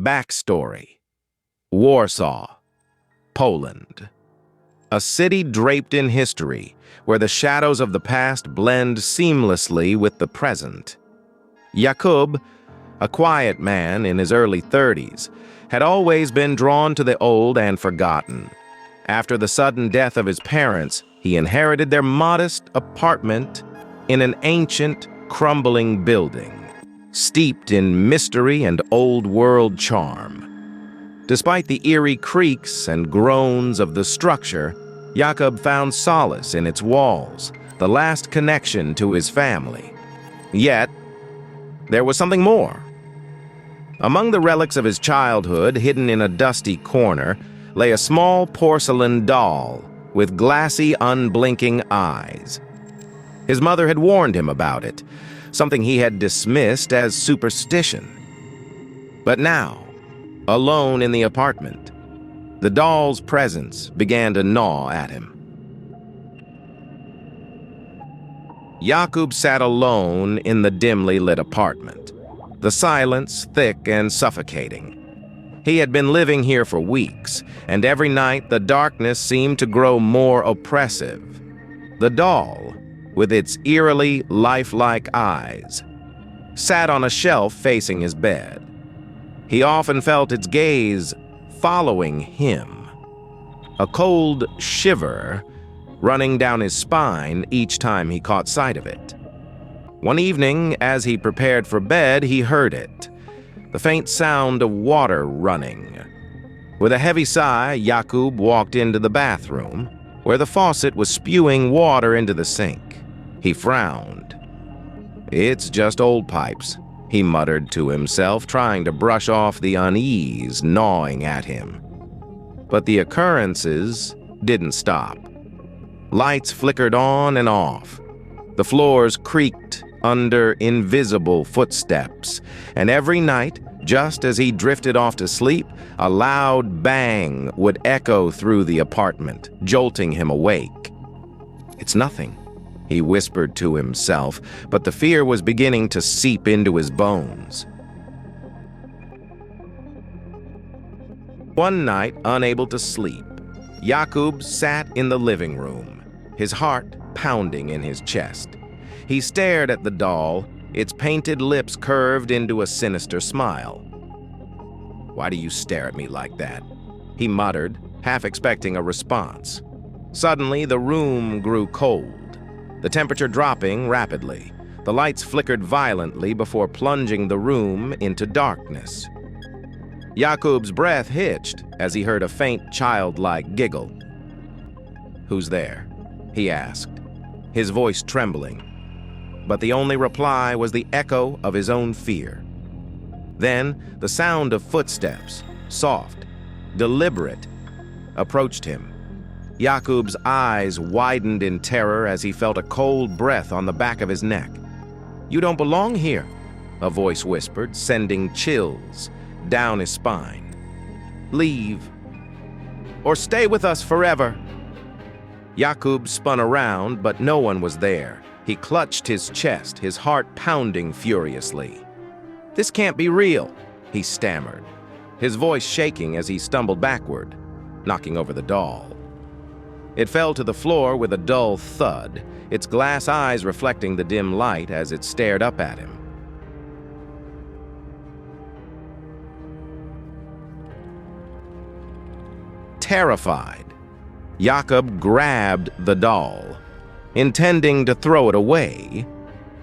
Backstory: Warsaw, Poland. A city draped in history, where the shadows of the past blend seamlessly with the present. Jakub, a quiet man in his early 30s, had always been drawn to the old and forgotten. After the sudden death of his parents, he inherited their modest apartment in an ancient, crumbling building, steeped in mystery and old-world charm. Despite the eerie creaks and groans of the structure, Jakub found solace in its walls, the last connection to his family. Yet, there was something more. Among the relics of his childhood, hidden in a dusty corner, lay a small porcelain doll with glassy, unblinking eyes. His mother had warned him about it, something he had dismissed as superstition. But now, alone in the apartment, the doll's presence began to gnaw at him. Jakub sat alone in the dimly lit apartment, the silence thick and suffocating. He had been living here for weeks, and every night the darkness seemed to grow more oppressive. The doll, with its eerily lifelike eyes, sat on a shelf facing his bed. He often felt its gaze following him, a cold shiver running down his spine each time he caught sight of it. One evening, as he prepared for bed, he heard it, the faint sound of water running. With a heavy sigh, Jakub walked into the bathroom, where the faucet was spewing water into the sink. He frowned. "It's just old pipes," he muttered to himself, trying to brush off the unease gnawing at him. But the occurrences didn't stop. Lights flickered on and off. The floors creaked under invisible footsteps, and every night, just as he drifted off to sleep, a loud bang would echo through the apartment, jolting him awake. "It's nothing," he whispered to himself, but the fear was beginning to seep into his bones. One night, unable to sleep, Jakub sat in the living room, his heart pounding in his chest. He stared at the doll, its painted lips curved into a sinister smile. "Why do you stare at me like that?" he muttered, half expecting a response. Suddenly, the room grew cold, the temperature dropping rapidly. The lights flickered violently before plunging the room into darkness. Jakub's breath hitched as he heard a faint childlike giggle. "Who's there?" he asked, his voice trembling. But the only reply was the echo of his own fear. Then the sound of footsteps, soft, deliberate, approached him. Jakub's eyes widened in terror as he felt a cold breath on the back of his neck. "You don't belong here," a voice whispered, sending chills down his spine. "Leave, or stay with us forever." Jakub spun around, but no one was there. He clutched his chest, his heart pounding furiously. "This can't be real," he stammered, his voice shaking as he stumbled backward, knocking over the doll. It fell to the floor with a dull thud, its glass eyes reflecting the dim light as it stared up at him. Terrified, Jakub grabbed the doll, intending to throw it away,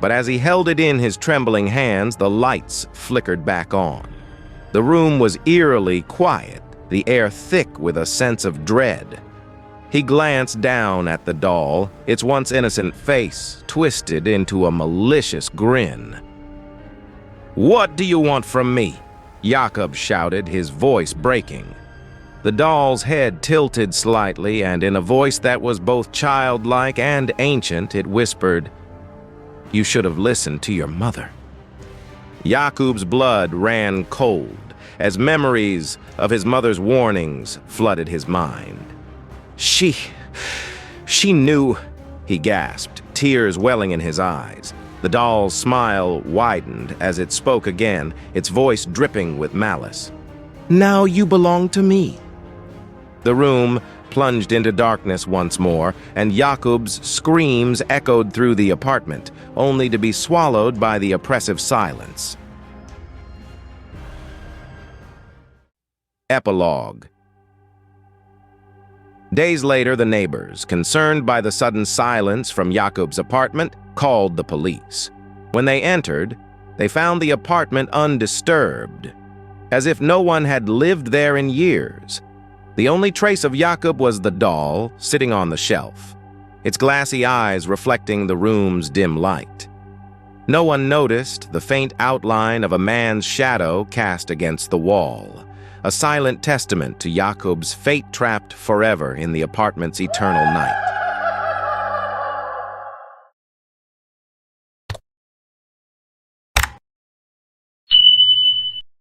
but as he held it in his trembling hands, the lights flickered back on. The room was eerily quiet, the air thick with a sense of dread. He glanced down at the doll, its once innocent face twisted into a malicious grin. "What do you want from me?" Jakub shouted, his voice breaking. The doll's head tilted slightly, and in a voice that was both childlike and ancient, it whispered, "You should have listened to your mother." Jakub's blood ran cold as memories of his mother's warnings flooded his mind. She knew," he gasped, tears welling in his eyes. The doll's smile widened as it spoke again, its voice dripping with malice. Now you belong to me." The room plunged into darkness once more, and Jakub's screams echoed through the apartment, only to be swallowed by the oppressive silence. Epilogue. Days later, the neighbors, concerned by the sudden silence from Jakub's apartment, called the police. When they entered, they found the apartment undisturbed, as if no one had lived there in years. The only trace of Jakub was the doll sitting on the shelf, its glassy eyes reflecting the room's dim light. No one noticed the faint outline of a man's shadow cast against the wall, a silent testament to Jakub's fate trapped forever in the apartment's eternal night.